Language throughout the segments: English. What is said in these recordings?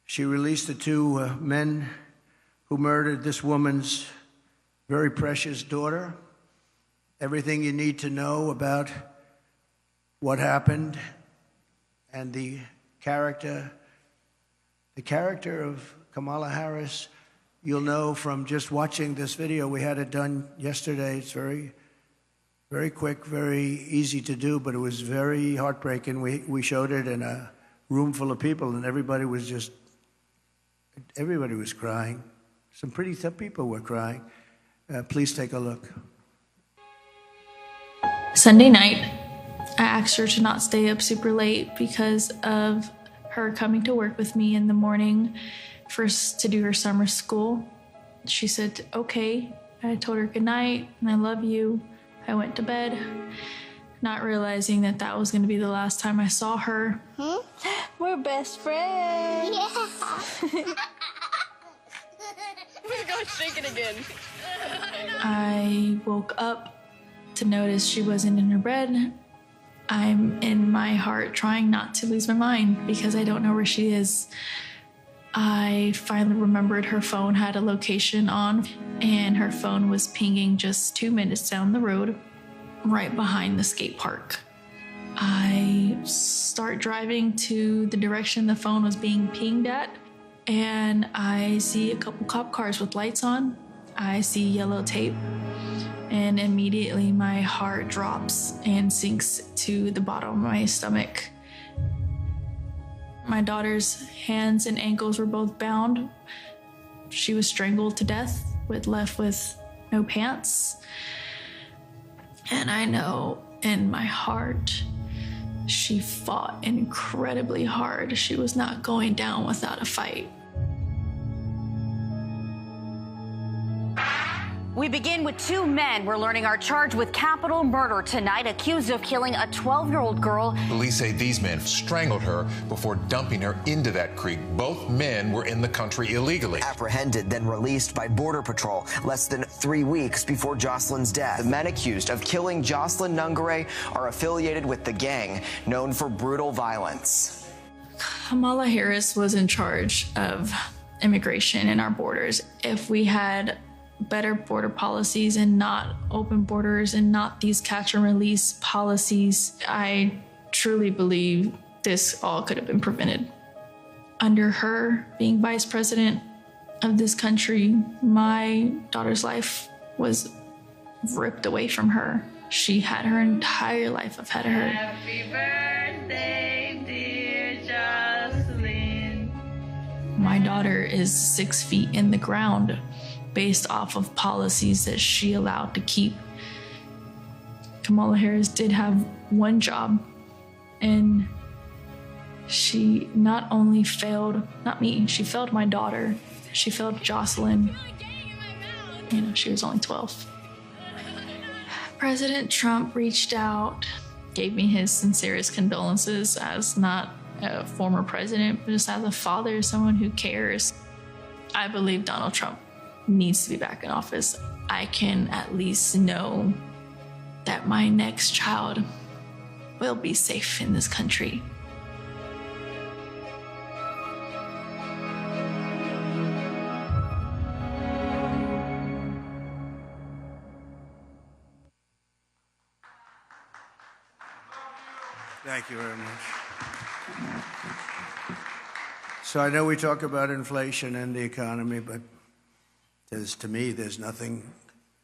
She released the two men who murdered this woman's very precious daughter. Everything you need to know about what happened and the character of Kamala Harris, you'll know from just watching this video. We had it done yesterday. It's very, very quick, very easy to do, but it was very heartbreaking. We showed it in a room full of people, and everybody was crying. Some pretty tough people were crying. Please take a look. Sunday night, I asked her to not stay up super late because of her coming to work with me in the morning first to do her summer school. She said, okay. I told her good night and I love you. I went to bed, not realizing that that was going to be the last time I saw her. We're best friends. Yeah. We're going to shake it again. I woke up to notice she wasn't in her bed. I'm in my heart trying not to lose my mind because I don't know where she is. I finally remembered her phone had a location on, and her phone was pinging just 2 minutes down the road, right behind the skate park. I start driving to the direction the phone was being pinged at, and I see a couple cop cars with lights on. I see yellow tape, and immediately my heart drops and sinks to the bottom of my stomach. My daughter's hands and ankles were both bound. She was strangled to death, left with no pants. And I know in my heart, she fought incredibly hard. She was not going down without a fight. We begin with two men we're learning are charged with capital murder tonight, accused of killing a 12-year-old girl. Police say these men strangled her before dumping her into that creek. Both men were in the country illegally. Apprehended, then released by Border Patrol less than 3 weeks before Joselyn's death. The men accused of killing Joselyn Nungaray are affiliated with the gang known for brutal violence. Kamala Harris was in charge of immigration in our borders. If we had better border policies and not open borders and not these catch and release policies, I truly believe this all could have been prevented. Under her being vice president of this country, my daughter's life was ripped away from her. She had her entire life ahead of her. Happy birthday, dear Joselyn. My daughter is 6 feet in the ground, based off of policies that she allowed to keep. Kamala Harris did have one job, and she not only failed, not me, she failed my daughter. She failed Joselyn. You know, she was only 12. President Trump reached out, gave me his sincerest condolences as not a former president, but just as a father, someone who cares. I believe Donald Trump needs to be back in office. I can at least know that my next child will be safe in this country. Thank you very much. So I know we talk about inflation and the economy, but to me, there's nothing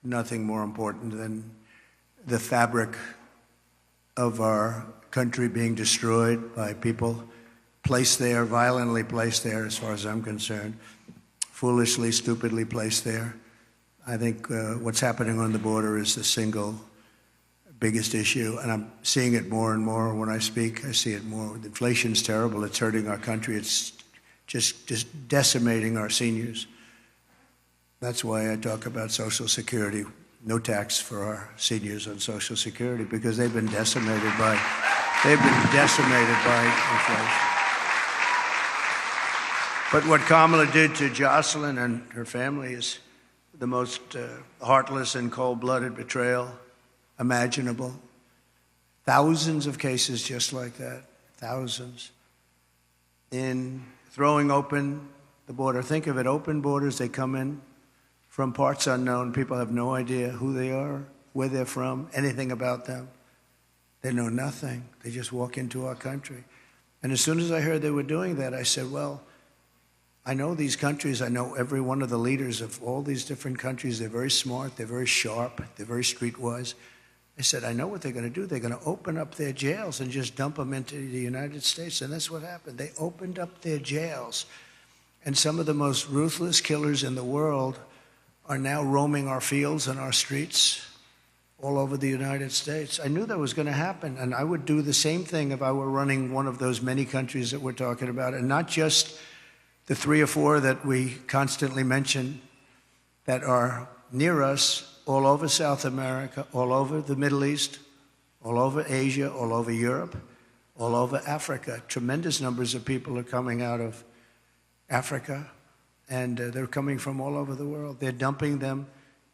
more important than the fabric of our country being destroyed by people placed there, violently placed there, as far as I'm concerned, foolishly, stupidly placed there. I think what's happening on the border is the single biggest issue, and I'm seeing it more and more when I speak. I see it more. Inflation's terrible. It's hurting our country. It's just decimating our seniors. That's why I talk about Social Security, no tax for our seniors on Social Security, because they've been decimated by inflation. But what Kamala did to Joselyn and her family is the most heartless and cold-blooded betrayal imaginable. Thousands of cases just like that, thousands. In throwing open the border. Think of it, open borders. They come in from parts unknown. People have no idea who they are, where they're from, anything about them. They know nothing. They just walk into our country. And as soon as I heard they were doing that, I said, well, I know these countries. I know every one of the leaders of all these different countries. They're very smart. They're very sharp. They're very streetwise. I said, I know what they're going to do. They're going to open up their jails and just dump them into the United States. And that's what happened. They opened up their jails. And some of the most ruthless killers in the world are now roaming our fields and our streets all over the United States. I knew that was going to happen. And I would do the same thing if I were running one of those many countries that we're talking about. And not just the 3 or 4 that we constantly mention that are near us, all over South America, all over the Middle East, all over Asia, all over Europe, all over Africa. Tremendous numbers of people are coming out of Africa, and they're coming from all over the world. They're dumping them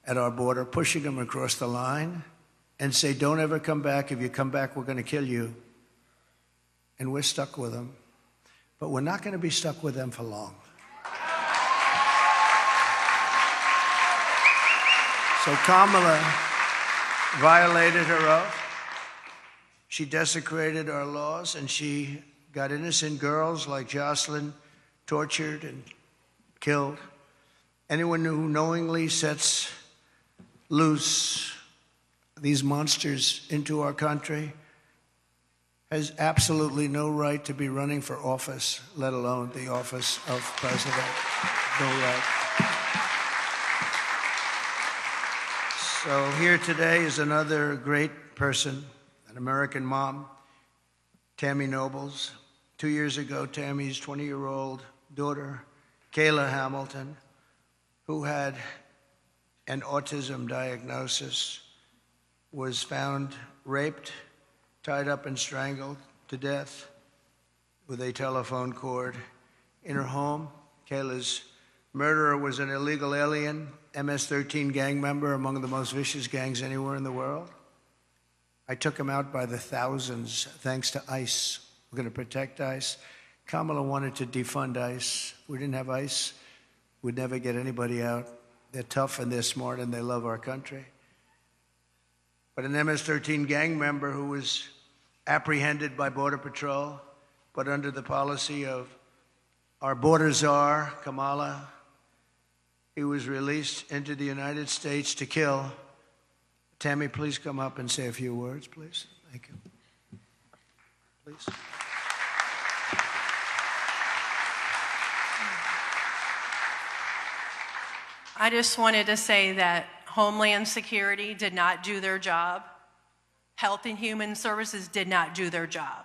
at our border, pushing them across the line, and say, don't ever come back. If you come back, we're going to kill you. And we're stuck with them. But we're not going to be stuck with them for long. So Kamala violated her oath. She desecrated our laws, and she got innocent girls like Joselyn tortured and killed. Anyone who knowingly sets loose these monsters into our country has absolutely no right to be running for office, let alone the office of president. No right. So here today is another great person, an American mom, Tammy Nobles. 2 years ago, Tammy's 20-year-old daughter, Kayla Hamilton, who had an autism diagnosis, was found raped, tied up and strangled to death with a telephone cord in her home. Kayla's murderer was an illegal alien, MS-13 gang member, among the most vicious gangs anywhere in the world. I took him out by the thousands, thanks to ICE. We're going to protect ICE. Kamala wanted to defund ICE. If we didn't have ICE, we'd never get anybody out. They're tough and they're smart and they love our country. But an MS-13 gang member who was apprehended by Border Patrol, but under the policy of our border czar, Kamala, he was released into the United States to kill. Tammy, please come up and say a few words, please. Thank you. Please. I just wanted to say that Homeland Security did not do their job. Health and Human Services did not do their job.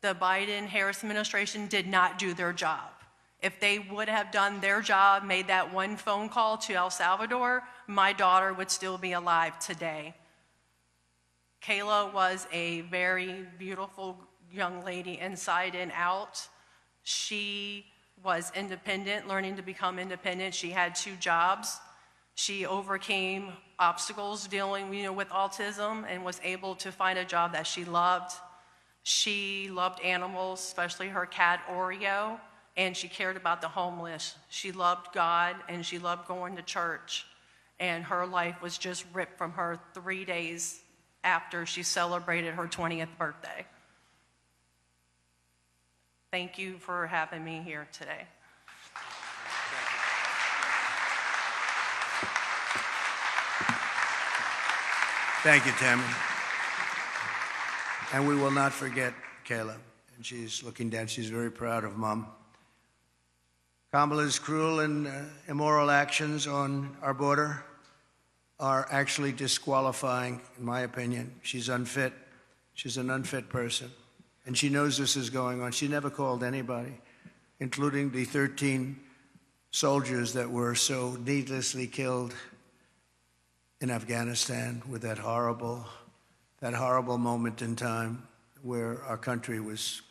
The Biden-Harris administration did not do their job. If they would have done their job, made that one phone call to El Salvador, my daughter would still be alive today. Kayla was a very beautiful young lady inside and out. She was independent, learning to become independent. She had 2 jobs. She overcame obstacles dealing, with autism and was able to find a job that she loved. She loved animals, especially her cat Oreo, and she cared about the homeless. She loved God and she loved going to church. And her life was just ripped from her 3 days after she celebrated her 20th birthday. Thank you for having me here today. Thank you, Tammy. And we will not forget Kayla. And she's looking down. She's very proud of Mom. Kamala's cruel and immoral actions on our border are actually disqualifying, in my opinion. She's unfit. She's an unfit person. And she knows this is going on. She never called anybody, including the 13 soldiers that were so needlessly killed in Afghanistan with that horrible moment in time where our country was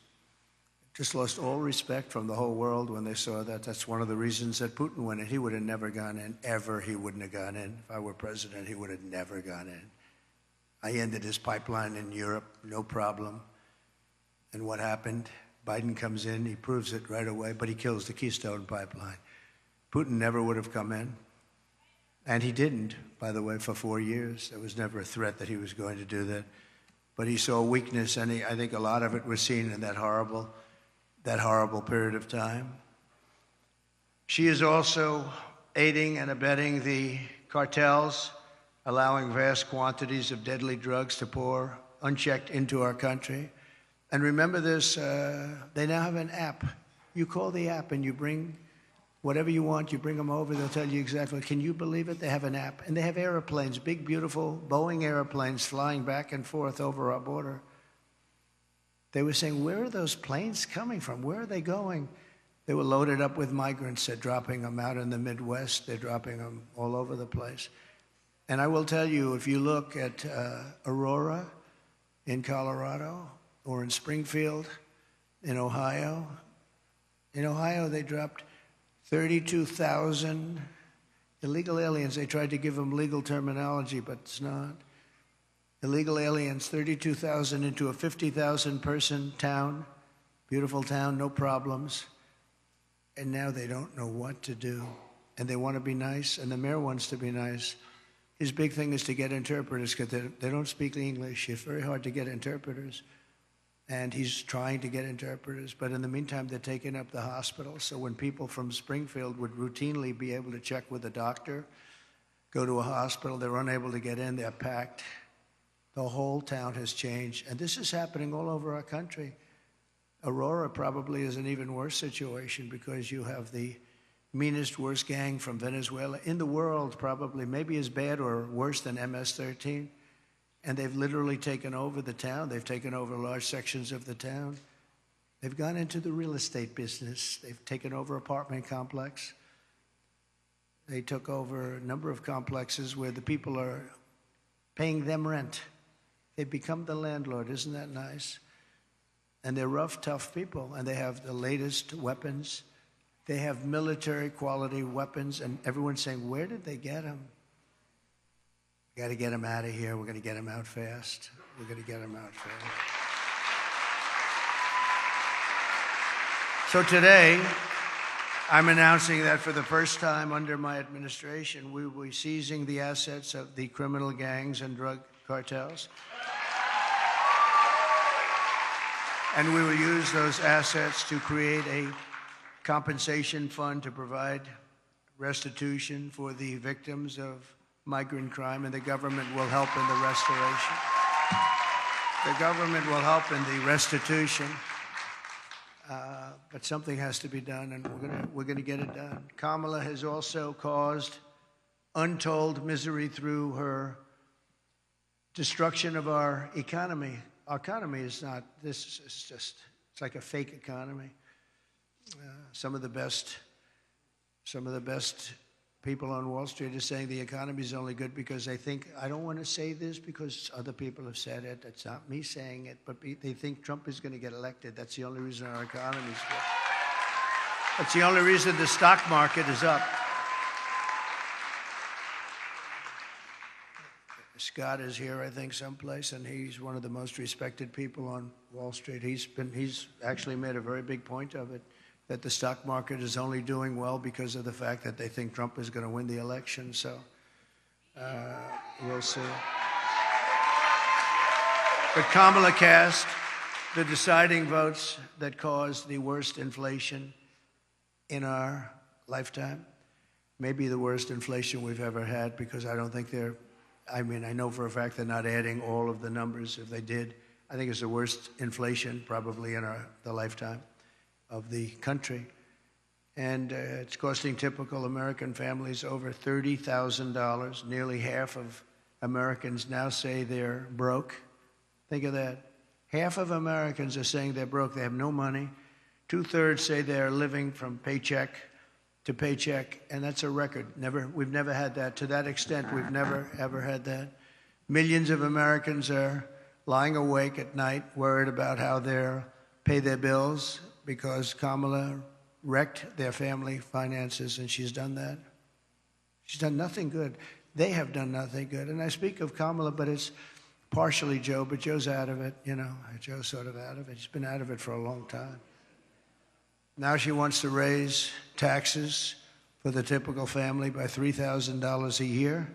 just lost all respect from the whole world when they saw that. That's one of the reasons that Putin went in. He would have never gone in. Ever he wouldn't have gone in. If I were president, he would have never gone in. I ended his pipeline in Europe, no problem. And what happened? Biden comes in, he proves it right away, but he kills the Keystone Pipeline. Putin never would have come in. And he didn't, by the way, for 4 years. There was never a threat that he was going to do that. But he saw weakness, and I think a lot of it was seen in that horrible period of time. She is also aiding and abetting the cartels, allowing vast quantities of deadly drugs to pour unchecked into our country. And remember this, they now have an app. You call the app and you bring whatever you want, you bring them over, they'll tell you exactly. Can you believe it? They have an app. And they have airplanes, big, beautiful Boeing airplanes flying back and forth over our border. They were saying, where are those planes coming from? Where are they going? They were loaded up with migrants. They're dropping them out in the Midwest. They're dropping them all over the place. And I will tell you, if you look at Aurora in Colorado or in Springfield in Ohio, they dropped 32,000 illegal aliens. They tried to give them legal terminology, but it's not. Illegal aliens, 32,000 into a 50,000 person town, beautiful town, no problems. And now they don't know what to do. And they want to be nice, and the mayor wants to be nice. His big thing is to get interpreters because they don't speak English. It's very hard to get interpreters. And he's trying to get interpreters, but in the meantime, they're taking up the hospital. So when people from Springfield would routinely be able to check with a doctor, go to a hospital, they're unable to get in, they're packed. The whole town has changed, and this is happening all over our country. Aurora probably is an even worse situation because you have the meanest, worst gang from Venezuela in the world, probably, maybe as bad or worse than MS-13. And they've literally taken over the town. They've taken over large sections of the town. They've gone into the real estate business. They've taken over apartment complex. They took over a number of complexes where the people are paying them rent. They've become the landlord. Isn't that nice? And they're rough, tough people, and they have the latest weapons. They have military-quality weapons, and everyone's saying, where did they get them? We got to get them out of here. We're going to get them out fast. We're going to get them out fast. So today, I'm announcing that for the first time under my administration, we will be seizing the assets of the criminal gangs and drug cartels. And we will use those assets to create a compensation fund to provide restitution for the victims of migrant crime, and the government will help in the restoration. The government will help in the restitution, but something has to be done, and we're going to get it done. Kamala has also caused untold misery through her destruction of our economy. Our economy is not, this is just, it's like a fake economy. Some of the best people on Wall Street are saying the economy is only good because they think, I don't want to say this because other people have said it. It's not me saying it, but they think Trump is going to get elected. That's the only reason our economy is good. That's the only reason the stock market is up. Scott is here, I think, someplace, and he's one of the most respected people on Wall Street. He's actually made a very big point of it, that the stock market is only doing well because of the fact that they think Trump is going to win the election. So we'll see. But Kamala cast the deciding votes that caused the worst inflation in our lifetime, maybe the worst inflation we've ever had, because I don't think I know for a fact they're not adding all of the numbers. If they did, I think it's the worst inflation probably in the lifetime of the country. And it's costing typical American families over $30,000. Nearly half of Americans now say they're broke. Think of that. Half of Americans are saying they're broke. They have no money. 2/3 say they're living from paycheck to paycheck, and that's a record. We've never had that. To that extent, we've never, ever had that. Millions of Americans are lying awake at night, worried about how they'll pay their bills because Kamala wrecked their family finances, and she's done that. She's done nothing good. They have done nothing good. And I speak of Kamala, but it's partially Joe, but Joe's out of it, Joe's sort of out of it. He's been out of it for a long time. Now she wants to raise taxes for the typical family by $3,000 a year.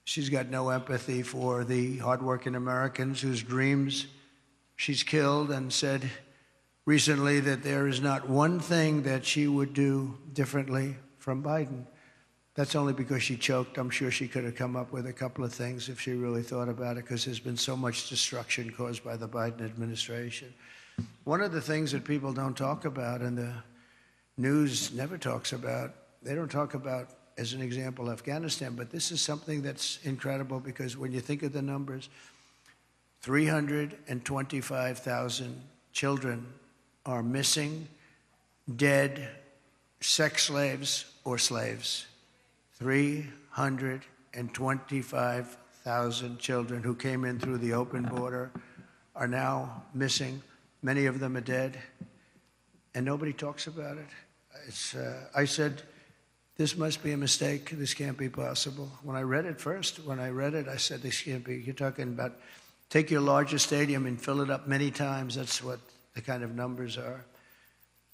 She's got no empathy for the hardworking Americans whose dreams she's killed, and said recently that there is not one thing that she would do differently from Biden. That's only because she choked. I'm sure she could have come up with a couple of things if she really thought about it, because there's been so much destruction caused by the Biden administration. One of the things that people don't talk about, and the news never talks about, they don't talk about, as an example, Afghanistan, but this is something that's incredible, because when you think of the numbers, 325,000 children are missing, dead, sex slaves, or slaves. 325,000 children who came in through the open border are now missing. Many of them are dead, and nobody talks about it. I said, this must be a mistake. This can't be possible. When I read it, I said, this can't be. You're talking about take your largest stadium and fill it up many times. That's what the kind of numbers are.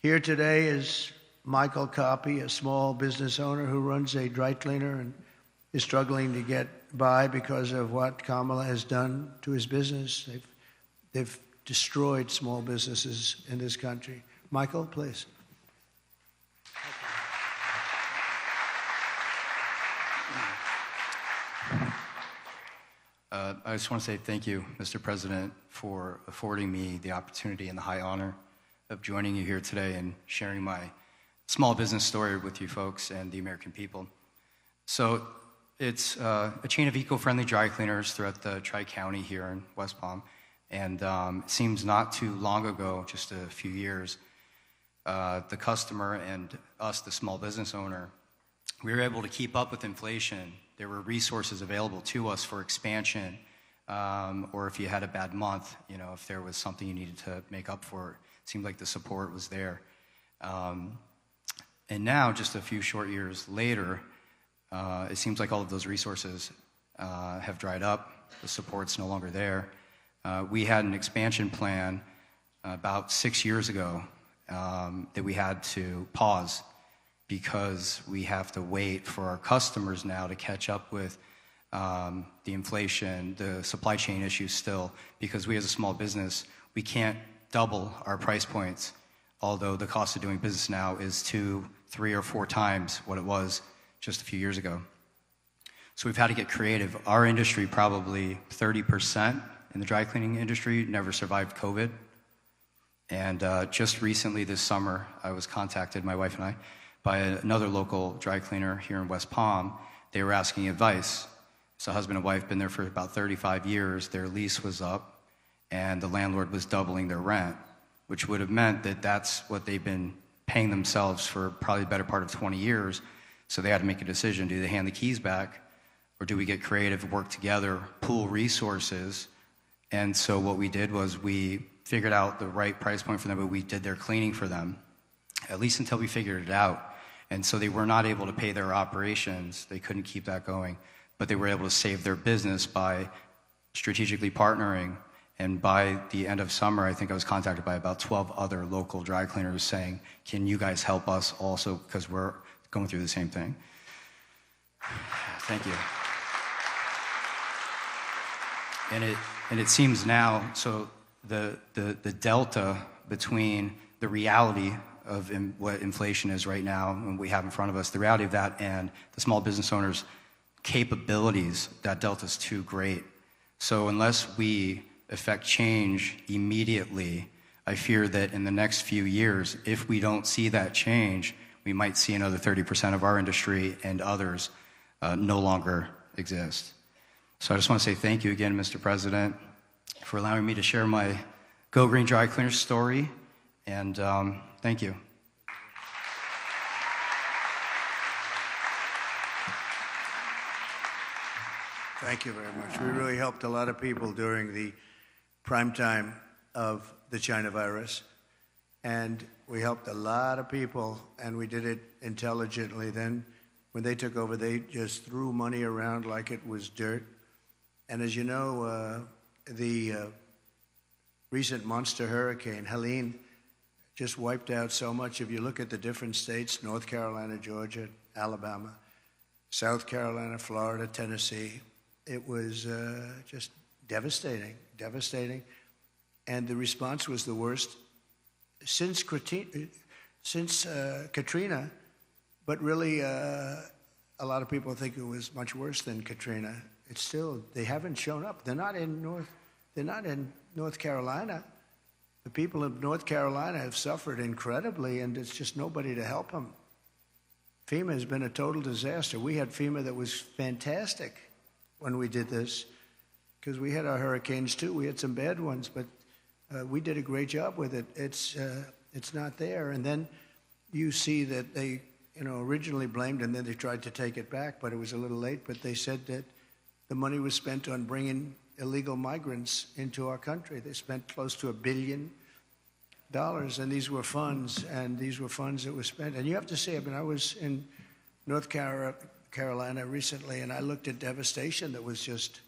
Here today is Michael Copy, a small business owner who runs a dry cleaner and is struggling to get by because of what Kamala has done to his business. They've destroyed small businesses in this country. Michael, please. I just want to say thank you, Mr. President, for affording me the opportunity and the high honor of joining you here today and sharing my small business story with you folks and the American people. So it's a chain of eco-friendly dry cleaners throughout the Tri-County here in West Palm. And it seems not too long ago, just a few years, the customer and us, the small business owner, we were able to keep up with inflation. There were resources available to us for expansion, or if you had a bad month, you know, if there was something you needed to make up for, it seemed like the support was there. And now, just a few short years later, it seems like all of those resources have dried up. The support's no longer there. We had an expansion plan about 6 years ago that we had to pause because we have to wait for our customers now to catch up with the inflation, the supply chain issues still, because we as a small business, we can't double our price points, although the cost of doing business now is 2, 3, or 4 times what it was just a few years ago. So we've had to get creative. Our industry, probably 30% in the dry cleaning industry, never survived COVID. And just recently this summer, I was contacted, my wife and I, by another local dry cleaner here in West Palm. They were asking advice. So husband and wife been there for about 35 years. Their lease was up, and the landlord was doubling their rent, which would have meant that that's what they've been paying themselves for probably the better part of 20 years. So they had to make a decision. Do they hand the keys back, or do we get creative, work together, pool resources? And so what we did was we figured out the right price point for them, but we did their cleaning for them, at least until we figured it out. And so they were not able to pay their operations. They couldn't keep that going, but they were able to save their business by strategically partnering. And by the end of summer, I think I was contacted by about 12 other local dry cleaners saying, can you guys help us also, because we're going through the same thing. Thank you. And it seems now, so the delta between the reality of what inflation is right now and we have in front of us, the reality of that and the small business owners' capabilities, that delta is too great. So unless we affect change immediately, I fear that in the next few years, if we don't see that change, we might see another 30% of our industry and others no longer exist. So I just want to say thank you again, Mr. President, for allowing me to share my Go Green Dry Cleaner story, and thank you. Thank you very much. We really helped a lot of people during the prime time of the China virus, and we helped a lot of people, and we did it intelligently. Then when they took over, they just threw money around like it was dirt. And as you know, the recent monster hurricane, Helene, just wiped out so much. If you look at the different states, North Carolina, Georgia, Alabama, South Carolina, Florida, Tennessee, it was just devastating, devastating. And the response was the worst since Katrina, but really a lot of people think it was much worse than Katrina. It's still, they haven't shown up. They're not in North Carolina. The people of North Carolina have suffered incredibly, and it's just nobody to help them. FEMA has been a total disaster. We had FEMA that was fantastic when we did this, because we had our hurricanes too. We had some bad ones, but we did a great job with it. It's not there. And then you see that they, originally blamed, and then they tried to take it back, but it was a little late. But they said that the money was spent on bringing illegal migrants into our country. They spent close to $1 billion, and these were funds, that were spent. And you have to say, I was in North Carolina recently, and I looked at devastation that was just,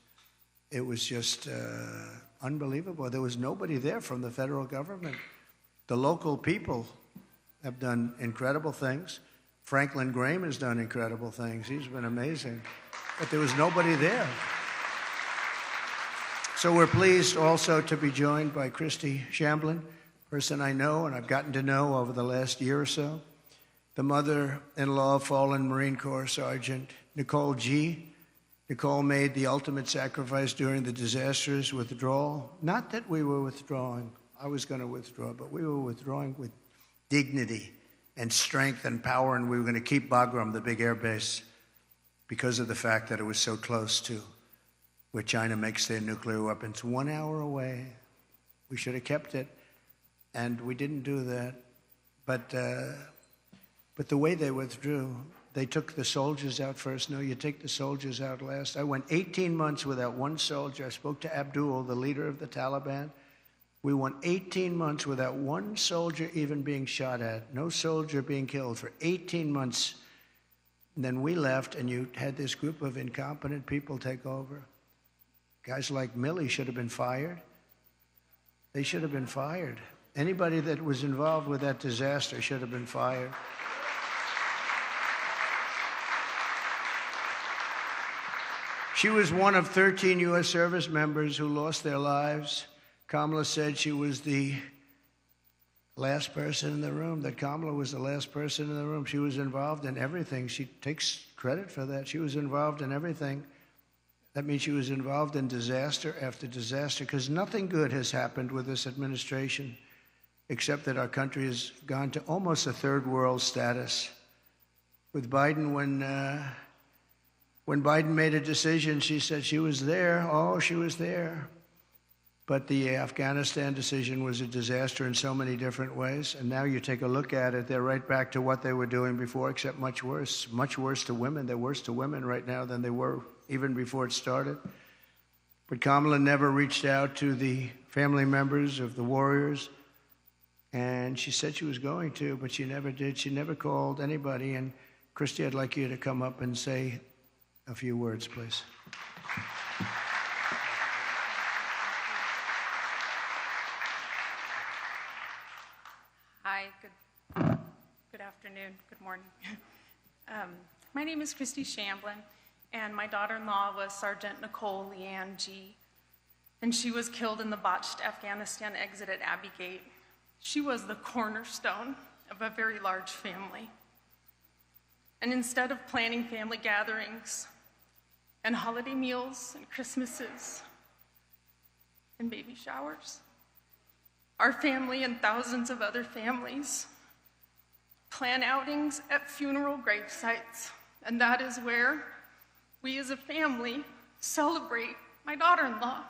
unbelievable. There was nobody there from the federal government. The local people have done incredible things. Franklin Graham has done incredible things. He's been amazing. But there was nobody there. So we're pleased also to be joined by Christy Shamblin, person I know and I've gotten to know over the last year or so, the mother-in-law of fallen Marine Corps Sergeant Nicole G. Nicole made the ultimate sacrifice during the disastrous withdrawal. Not that we were withdrawing. I was going to withdraw, but we were withdrawing with dignity and strength and power, and we were going to keep Bagram, the big air base, because of the fact that it was so close to where China makes their nuclear weapons. 1 hour away. We should have kept it, and we didn't do that. But the way they withdrew, they took the soldiers out first. No, you take the soldiers out last. I went 18 months without one soldier. I spoke to Abdul, the leader of the Taliban. We went 18 months without one soldier even being shot at, no soldier being killed for 18 months. And then we left, and you had this group of incompetent people take over. Guys like Milley should have been fired. They should have been fired. Anybody that was involved with that disaster should have been fired. She was one of 13 U.S. service members who lost their lives. Kamala said she was the last person in the room, that Kamala was the last person in the room. She was involved in everything. She takes credit for that. She was involved in everything. That means she was involved in disaster after disaster, because nothing good has happened with this administration, except that our country has gone to almost a third world status. With Biden, when Biden made a decision, she said she was there. Oh, she was there. But the Afghanistan decision was a disaster in so many different ways. And now you take a look at it, they're right back to what they were doing before, except much worse to women. They're worse to women right now than they were even before it started. But Kamala never reached out to the family members of the warriors. And she said she was going to, but she never did. She never called anybody. And Christy, I'd like you to come up and say a few words, please. Hi, good afternoon, good morning. My name is Christy Shamblin, and my daughter-in-law was Sergeant Nicole Leanne G., and she was killed in the botched Afghanistan exit at Abbey Gate. She was the cornerstone of a very large family. And instead of planning family gatherings and holiday meals and Christmases and baby showers, our family and thousands of other families plan outings at funeral grave sites, and that is where we as a family celebrate my daughter-in-law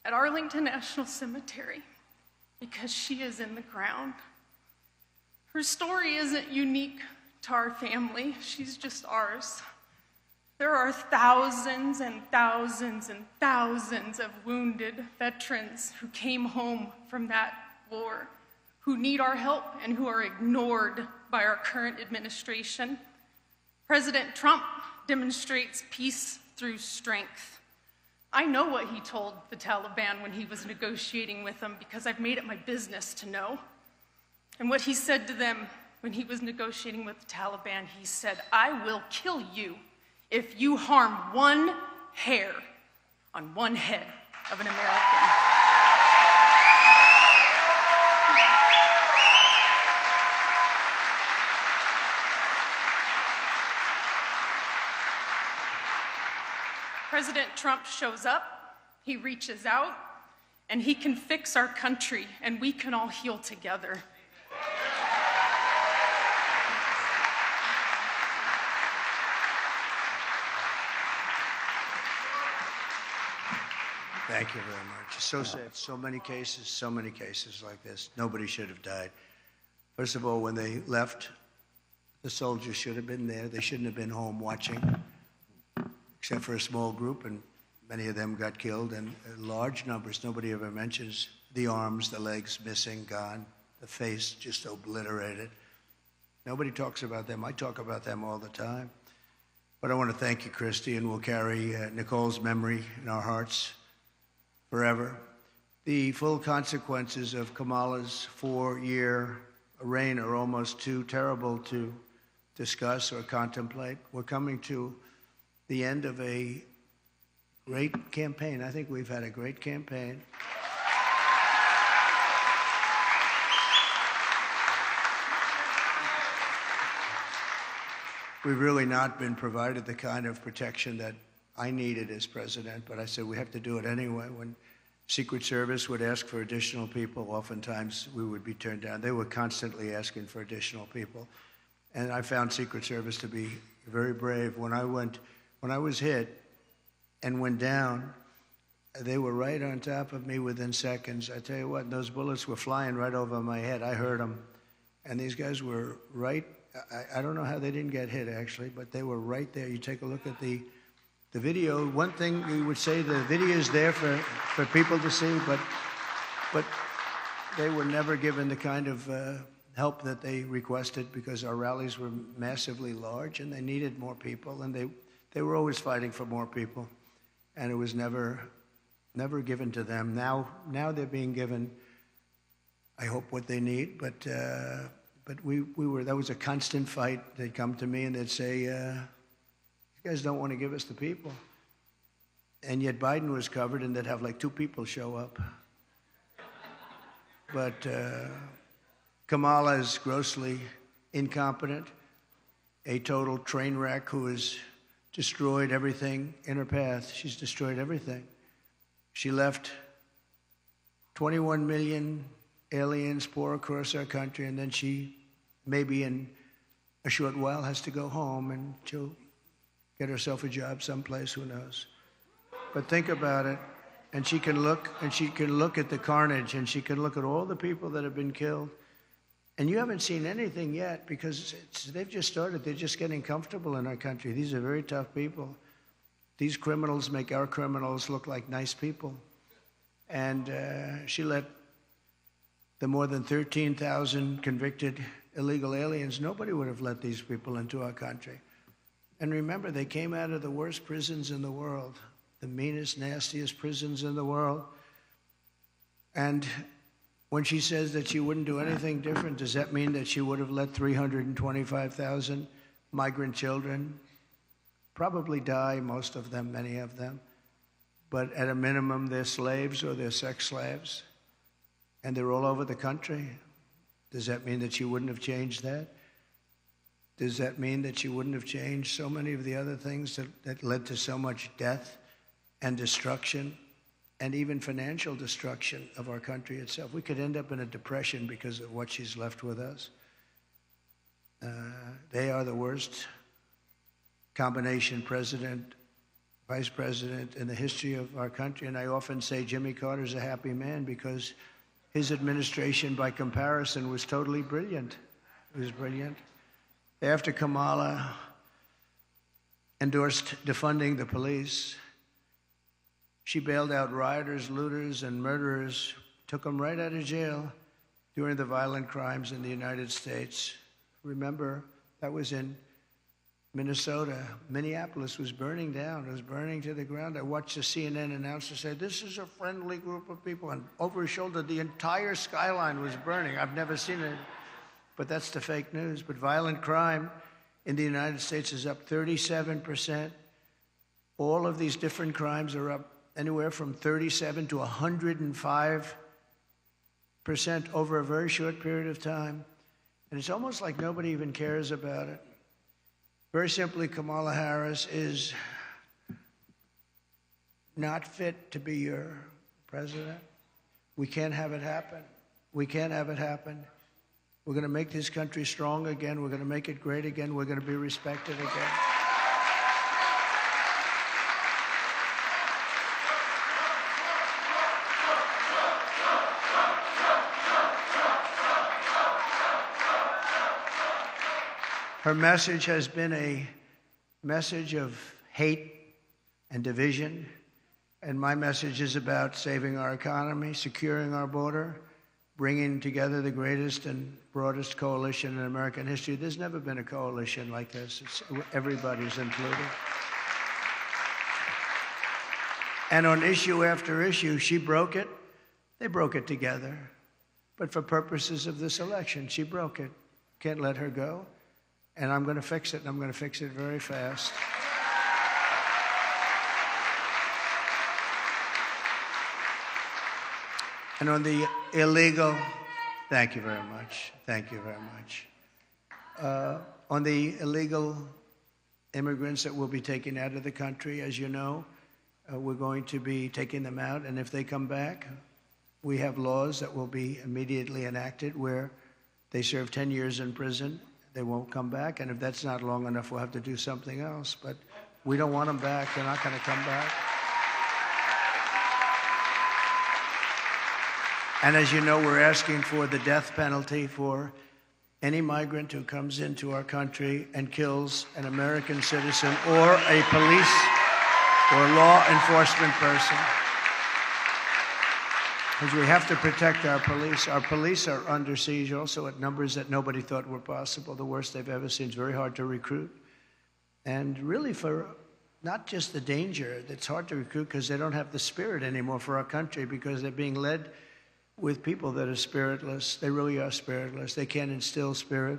at Arlington National Cemetery, because she is in the ground. Her story isn't unique to our family, she's just ours. There are thousands and thousands and thousands of wounded veterans who came home from that war, who need our help and who are ignored by our current administration. President Trump demonstrates peace through strength. I know what he told the Taliban when he was negotiating with them, because I've made it my business to know. And what he said to them when he was negotiating with the Taliban, he said, "I will kill you if you harm one hair on one head of an American." President Trump shows up, he reaches out, and he can fix our country, and we can all heal together. Thank you very much. It's so sad. So many cases like this. Nobody should have died. First of all, when they left, the soldiers should have been there. They shouldn't have been home watching, except for a small group, and many of them got killed, and large numbers. Nobody ever mentions the arms, the legs missing, gone, the face just obliterated. Nobody talks about them. I talk about them all the time. But I want to thank you, Christy, and we'll carry Nicole's memory in our hearts forever. The full consequences of Kamala's 4-year reign are almost too terrible to discuss or contemplate. We're coming to the end of a great campaign. I think we've had a great campaign. We've really not been provided the kind of protection that I needed as president, but I said we have to do it anyway. When Secret Service would ask for additional people, oftentimes we would be turned down. They were constantly asking for additional people. And I found Secret Service to be very brave. When I was hit and went down, they were right on top of me within seconds. I tell you what, those bullets were flying right over my head. I heard them. And these guys were right. I don't know how they didn't get hit, actually, but they were right there. You take a look at the video. One thing we would say, the video is there for people to see, but they were never given the kind of help that they requested, because our rallies were massively large and they needed more people, and they were always fighting for more people, and it was never given to them. Now they're being given, I hope, what they need, but that was a constant fight. They'd come to me and they'd say, you guys don't want to give us the people. And yet Biden was covered, and they'd have like 2 people show up. But Kamala is grossly incompetent, a total train wreck who has destroyed everything in her path. She's destroyed everything. She left 21 million aliens pour across our country, and then she, maybe in a short while, has to go home, and she'll get herself a job someplace, who knows. But think about it, and she can look at the carnage, and she can look at all the people that have been killed. And you haven't seen anything yet, because they've just started. They're just getting comfortable in our country. These are very tough people. These criminals make our criminals look like nice people. And she let the more than 13,000 convicted illegal aliens, nobody would have let these people into our country. And remember, they came out of the worst prisons in the world, the meanest, nastiest prisons in the world. And when she says that she wouldn't do anything different, does that mean that she would have let 325,000 migrant children probably die, most of them, many of them? But at a minimum, they're slaves or they're sex slaves. And they're all over the country. Does that mean that she wouldn't have changed that? Does that mean that she wouldn't have changed so many of the other things that led to so much death and destruction and even financial destruction of our country itself? We could end up in a depression because of what she's left with us. They are the worst combination president, vice president in the history of our country. And I often say Jimmy Carter's a happy man, because his administration, by comparison, was totally brilliant. It was brilliant. After Kamala endorsed defunding the police, she bailed out rioters, looters, and murderers, took them right out of jail during the violent crimes in the United States. Remember, that was in Minnesota. Minneapolis was burning down. It was burning to the ground. I watched the CNN announcer say, "This is a friendly group of people." And over his shoulder, the entire skyline was burning. I've never seen but that's the fake news. But violent crime in the United States is up 37%. All of these different crimes are up anywhere from 37 to 105% over a very short period of time. And it's almost like nobody even cares about it. Very simply, Kamala Harris is not fit to be your president. We can't have it happen. We can't have it happen. We're going to make this country strong again. We're going to make it great again. We're going to be respected again. Her message has been a message of hate and division. And my message is about saving our economy, securing our border, bringing together the greatest and broadest coalition in American history. There's never been a coalition like this. Everybody's included. And on issue after issue, she broke it. They broke it together. But for purposes of this election, she broke it. Can't let her go. And I'm going to fix it, and I'm going to fix it very fast. And on the illegal, thank you very much. Thank you very much. On the illegal immigrants that will be taken out of the country, as you know, we're going to be taking them out. And if they come back, we have laws that will be immediately enacted where they serve 10 years in prison. They won't come back. And if that's not long enough, we'll have to do something else. But we don't want them back. They're not going to come back. And as you know, we're asking for the death penalty for any migrant who comes into our country and kills an American citizen or a police or law enforcement person. Because we have to protect our police. Our police are under siege also at numbers that nobody thought were possible, the worst they've ever seen. It's very hard to recruit. And really for not just the danger, it's hard to recruit because they don't have the spirit anymore for our country because they're being led with people that are spiritless. They really are spiritless. They can't instill spirit.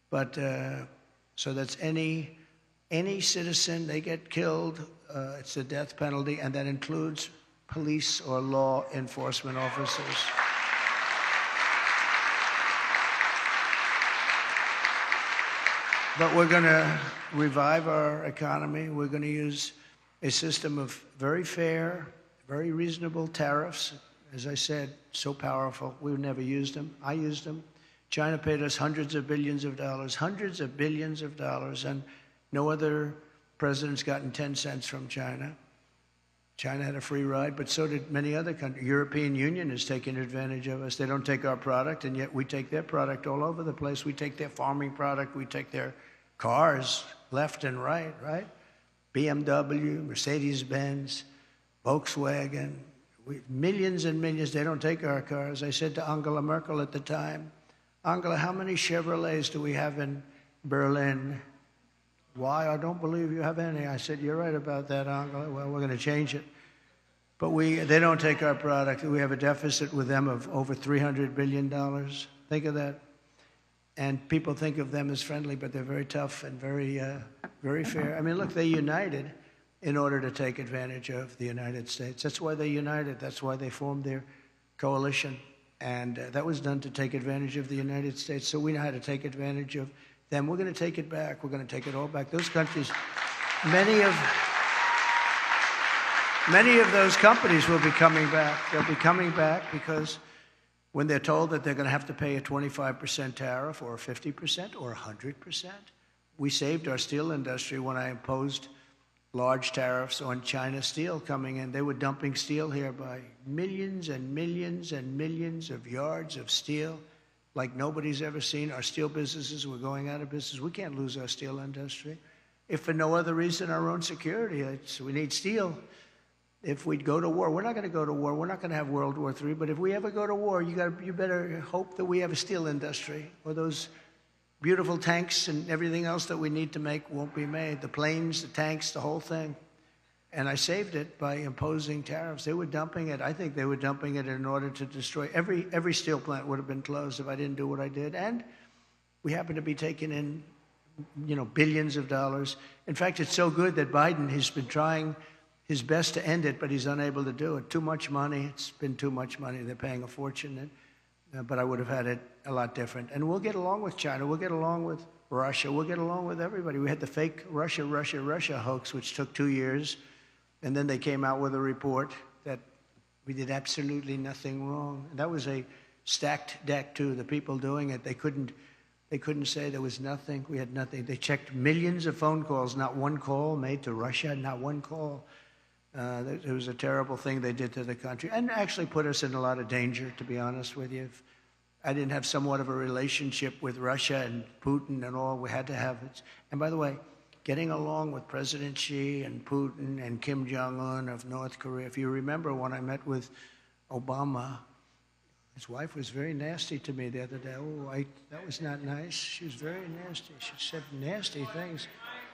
But so that's any citizen, they get killed, it's a death penalty, and that includes police or law enforcement officers. But we're going to revive our economy. We're going to use a system of very fair, very reasonable tariffs. As I said, so powerful. We've never used them. I used them. China paid us hundreds of billions of dollars, and no other president's gotten 10 cents from China. China had a free ride, but so did many other countries. European Union is taking advantage of us. They don't take our product, and yet we take their product all over the place. We take their farming product. We take their cars left and right, right? BMW, Mercedes-Benz, Volkswagen, millions and millions. They don't take our cars. I said to Angela Merkel at the time, Angela, how many Chevrolets do we have in Berlin? Why? I don't believe you have any. I said, you're right about that, Angela. Well, we're going to change it. But they don't take our product. We have a deficit with them of over $300 billion. Think of that. And people think of them as friendly, but they're very tough and very, very fair. I mean, look, they united in order to take advantage of the United States. That's why they united. That's why they formed their coalition. And that was done to take advantage of the United States. So we know how to take advantage of them. We're going to take it back. We're going to take it all back. Those countries, many of those companies will be coming back. They'll be coming back because when they're told that they're going to have to pay a 25% tariff or 50% or 100%, we saved our steel industry when I imposed large tariffs on China steel coming in. They were dumping steel here by millions and millions and millions of yards of steel like nobody's ever seen. Our steel businesses were going out of business. We can't lose our steel industry. If for no other reason, our own security. We need steel. If we'd go to war, we're not going to go to war. We're not going to have World War III. But if we ever go to war, you better hope that we have a steel industry, or those beautiful tanks and everything else that we need to make won't be made. The planes, the tanks, the whole thing. And I saved it by imposing tariffs. They were dumping it. I think they were dumping it in order to destroy. Every steel plant would have been closed if I didn't do what I did. And We happen to be taking in, billions of dollars. In fact, it's so good that Biden has been trying his best to end it, but he's unable to do it. Too much money. It's been too much money. They're paying a fortune. But I would have had it a lot different. And we'll get along with China. We'll get along with Russia. We'll get along with everybody. We had the fake Russia hoax, which took 2 years. And then they came out with a report that we did absolutely nothing wrong. And that was a stacked deck, too. The people doing it, they couldn't say there was nothing. We had nothing. They checked millions of phone calls, not one call made to Russia, not one call. It was a terrible thing they did to the country and actually put us in a lot of danger, to be honest with you. If I didn't have somewhat of a relationship with Russia and Putin and all, we had to have it. And by the way, getting along with President Xi and Putin and Kim Jong-un of North Korea. If you remember when I met with Obama, his wife was very nasty to me the other day. That was not nice. She was very nasty. She said nasty things.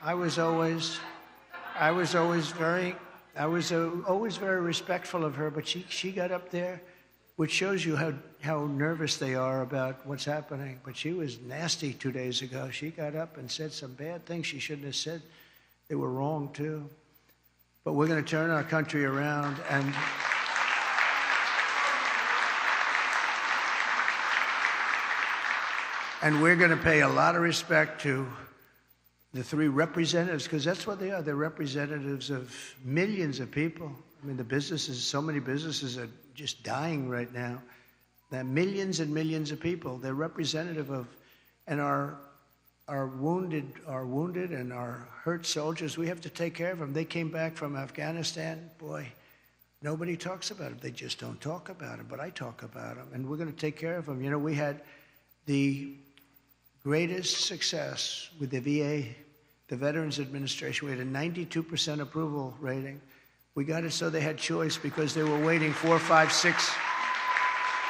I was always very respectful of her, but she got up there, which shows you how nervous they are about what's happening. But she was nasty 2 days ago. She got up and said some bad things she shouldn't have said. They were wrong, too. But we're going to turn our country around, and we're going to pay a lot of respect to the three representatives, because that's what they are. They're representatives of millions of people. I mean, so many businesses are just dying right now. There are millions and millions of people. They're representative of, and our wounded and our hurt soldiers, we have to take care of them. They came back from Afghanistan. Boy, nobody talks about them. They just don't talk about them, but I talk about them, and we're going to take care of them. We had the greatest success with the VA, the Veterans Administration. We had a 92% approval rating. We got it so they had choice because they were waiting 4 or 5, 6.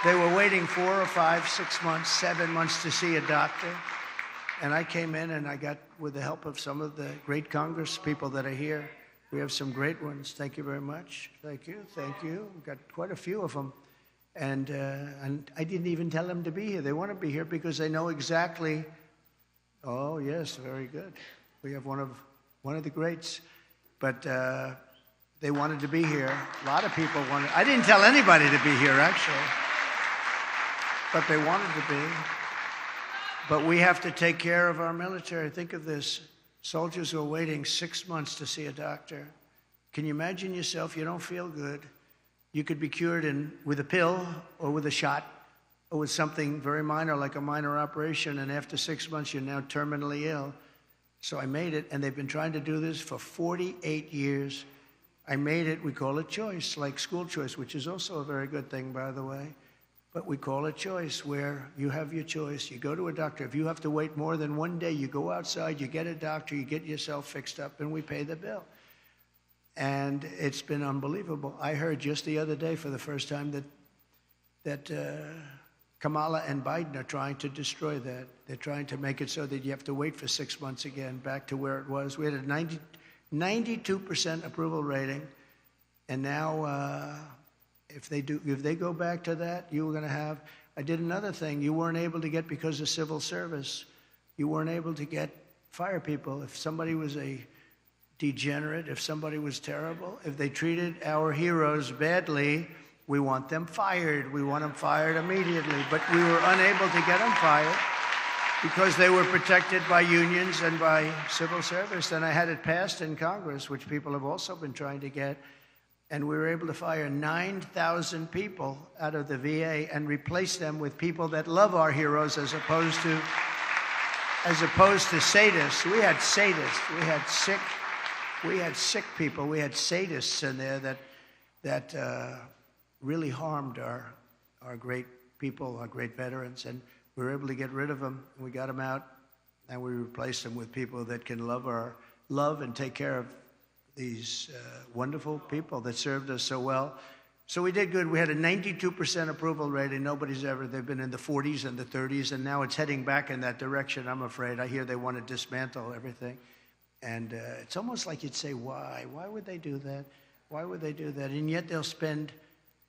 They were waiting 4 or 5, 6 months, 7 months to see a doctor. And I came in and I got, with the help of some of the great Congress people that are here, we have some great ones. Thank you very much. Thank you. We've got quite a few of them. And I didn't even tell them to be here. They want to be here because they know exactly. Oh, yes, very good. We have one of the greats. But they wanted to be here. A lot of people wanted. I didn't tell anybody to be here, actually. But they wanted to be. But we have to take care of our military. Think of this. Soldiers who are waiting 6 months to see a doctor. Can you imagine yourself? You don't feel good. You could be cured with a pill or with a shot or with something very minor, like a minor operation, and after 6 months, you're now terminally ill. So I made it, and they've been trying to do this for 48 years. I made it. We call it choice, like school choice, which is also a very good thing, by the way. But we call it choice, where you have your choice. You go to a doctor. If you have to wait more than 1 day, you go outside, you get a doctor, you get yourself fixed up, and we pay the bill. And it's been unbelievable. I heard just the other day for the first time that Kamala and Biden are trying to destroy that. They're trying to make it so that you have to wait for 6 months again, back to where it was. We had a 92% approval rating, and now if they go back to that, you were going to have. I did another thing. You weren't able to get, because of civil service, you weren't able to get fire people. If somebody was a degenerate, if somebody was terrible, if they treated our heroes badly, we want them fired. We want them fired immediately. But we were unable to get them fired because they were protected by unions and by civil service. And I had it passed in Congress, which people have also been trying to get. And we were able to fire 9,000 people out of the VA and replace them with people that love our heroes, as opposed to sadists. We had sadists. We had sick people. We had sadists in there that really harmed our great people, our great veterans, and we were able to get rid of them. We got them out, and we replaced them with people that can love and take care of these wonderful people that served us so well. So we did good. We had a 92% approval rating. They've been in the 40s and the 30s, and now it's heading back in that direction, I'm afraid. I hear they want to dismantle everything. And it's almost like you'd say, why? Why would they do that? Why would they do that? And yet they'll spend,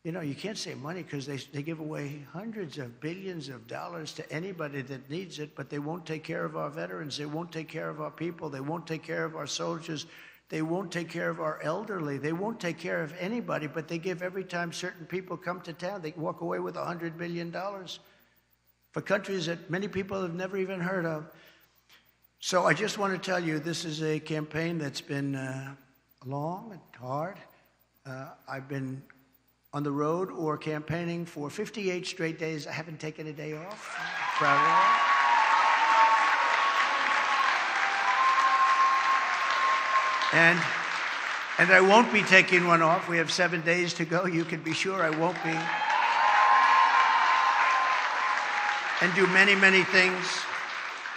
You know, you can't say money because they give away hundreds of billions of dollars to anybody that needs it, but they won't take care of our veterans. They won't take care of our people. They won't take care of our soldiers. They won't take care of our elderly. They won't take care of anybody, but they give every time certain people come to town, they walk away with $100 billion for countries that many people have never even heard of. So I just want to tell you, this is a campaign that's been long and hard. I've been on the road or campaigning for 58 straight days. I haven't taken a day off. I'm proud of that. And I won't be taking one off. We have 7 days to go. You can be sure I won't be. And do many, many things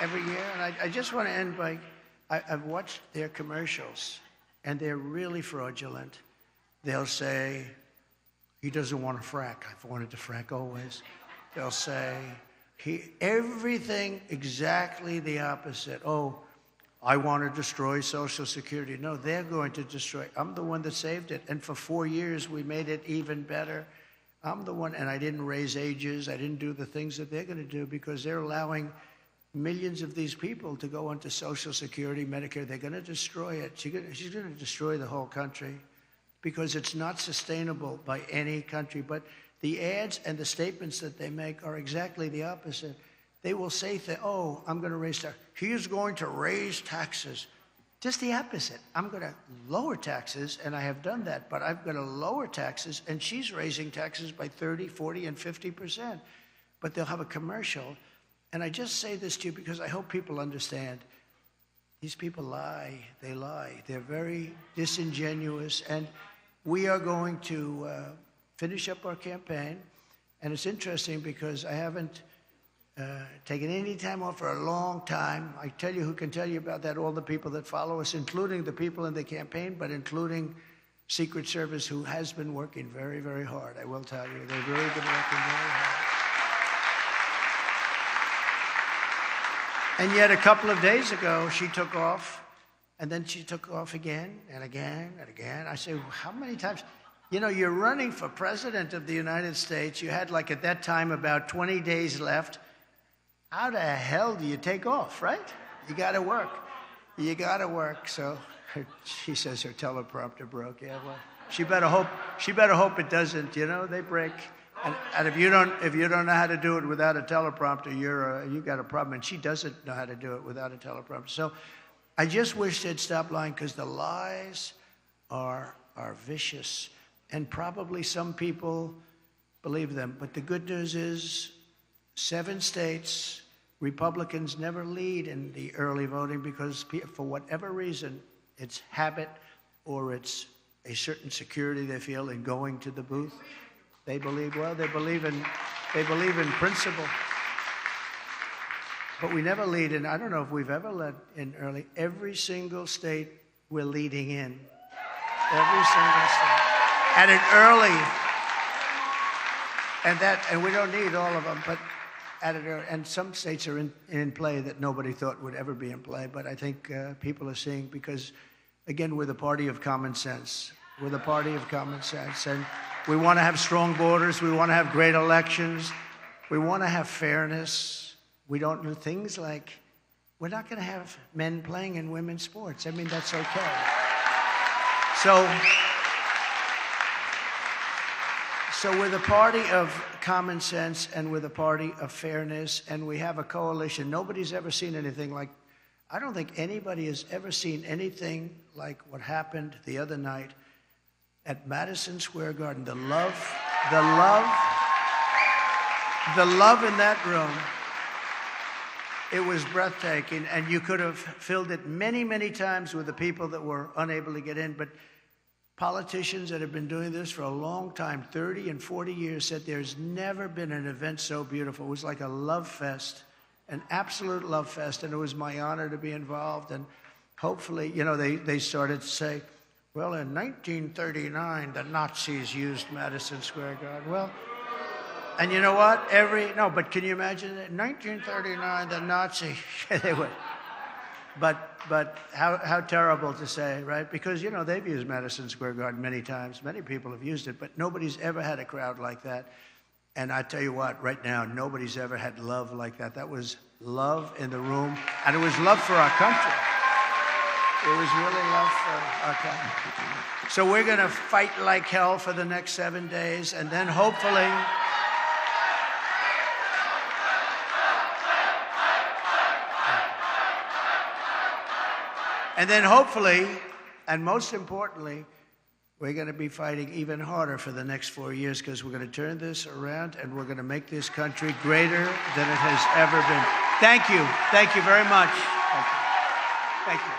every year. And I just want to end by, I've watched their commercials, and they're really fraudulent. They'll say, he doesn't want to frack. I've wanted to frack always. They'll say, everything exactly the opposite. Oh, I want to destroy Social Security. No, they're going to destroy. I'm the one that saved it. And for 4 years, we made it even better. I'm the one, and I didn't raise ages. I didn't do the things that they're going to do because they're allowing millions of these people to go onto Social Security, Medicare. They're going to destroy it. She's going to destroy the whole country because it's not sustainable by any country. But the ads and the statements that they make are exactly the opposite. They will say, oh, I'm going to raise taxes. He is going to raise taxes. Just the opposite. I'm going to lower taxes, and I have done that, but I'm going to lower taxes, and she's raising taxes by 30, 40, and 50%. But they'll have a commercial. And I just say this to you because I hope people understand. These people lie. They lie. They're very disingenuous. And we are going to finish up our campaign. And it's interesting because I haven't taken any time off for a long time. I tell you who can tell you about that, all the people that follow us, including the people in the campaign, but including Secret Service, who has been working very, very hard. I will tell you, they've really been working very hard. And yet a couple of days ago, she took off, and then she took off again and again and again. I say, how many times? You know, you're running for president of the United States. You had, like, at that time, about 20 days left. How the hell do you take off, right? You got to work. You got to work. So she says her teleprompter broke. Yeah, well, she better hope it doesn't. You know, they break. And if you don't know how to do it without a teleprompter, you got a problem. And she doesn't know how to do it without a teleprompter. So I just wish they'd stop lying because the lies are vicious, and probably some people believe them. But the good news is 7 states, Republicans never lead in the early voting because for whatever reason, it's habit or it's a certain security they feel in going to the booth. They believe in principle. But we never lead in. I don't know if we've ever led in early. Every single state we're leading in. Every single state. At an early. And we don't need all of them, but at an early. And some states are in play that nobody thought would ever be in play. But I think people are seeing, because, again, we're the party of common sense. We're the party of common sense. And we want to have strong borders. We want to have great elections. We want to have fairness. We don't do things like, we're not going to have men playing in women's sports. I mean, that's okay. So we're the party of common sense, and we're the party of fairness, and we have a coalition. Nobody's ever seen anything like, I don't think anybody has ever seen anything like what happened the other night at Madison Square Garden. The love in that room, it was breathtaking, and you could have filled it many, many times with the people that were unable to get in. But politicians that have been doing this for a long time, 30 and 40 years, said there's never been an event so beautiful. It was like a love fest, an absolute love fest, and it was my honor to be involved. And hopefully, you know, they started to say, well, in 1939, the Nazis used Madison Square Garden. Well, and you know what? But can you imagine it? In 1939, the Nazis, But how terrible to say, right? Because, you know, they've used Madison Square Garden many times. Many people have used it, but nobody's ever had a crowd like that. And I tell you what, right now, nobody's ever had love like that. That was love in the room, and it was love for our country. It was really love for our country. So we're going to fight like hell for the next 7 days, and then hopefully... And then hopefully, and most importantly, we're going to be fighting even harder for the next 4 years, because we're going to turn this around and we're going to make this country greater than it has ever been. Thank you. Thank you very much. Thank you. Thank you.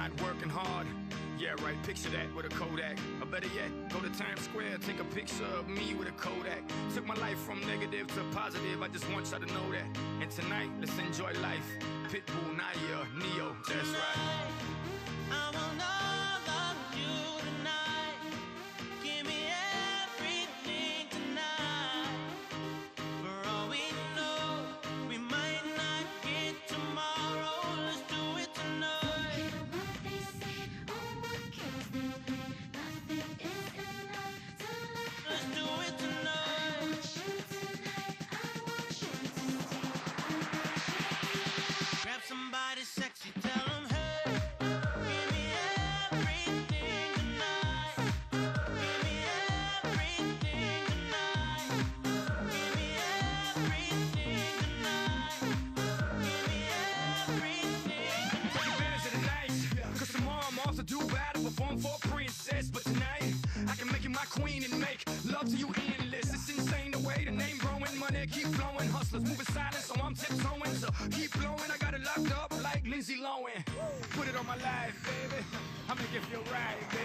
not working hard. Yeah, right, picture that with a Kodak. Or better yet, go to Times Square, take a picture of me with a Kodak. Took my life from negative to positive, I just want y'all to know that. And tonight, let's enjoy life. Pitbull, Naya, Neo, that's right. I want all of you tonight. Give me everything tonight. For all we know, we might not get tomorrow. Let's do it tonight. Let's do it tonight. Grab somebody sexy, tell them, hey, give me everything tonight. Give me everything tonight. Give me everything tonight. Give me everything tonight. Take advantage of the night, cause tomorrow I'm off to do battle, perform for a princess. But tonight, I can make you my queen and make love to you endless. It's insane the way the name growing, money keep flowing. Hustlers moving silent, so I'm tiptoeing. So keep blowing, I got it locked up like Lindsay Lohan. Put it on my life, baby. I'ma give you a ride, baby.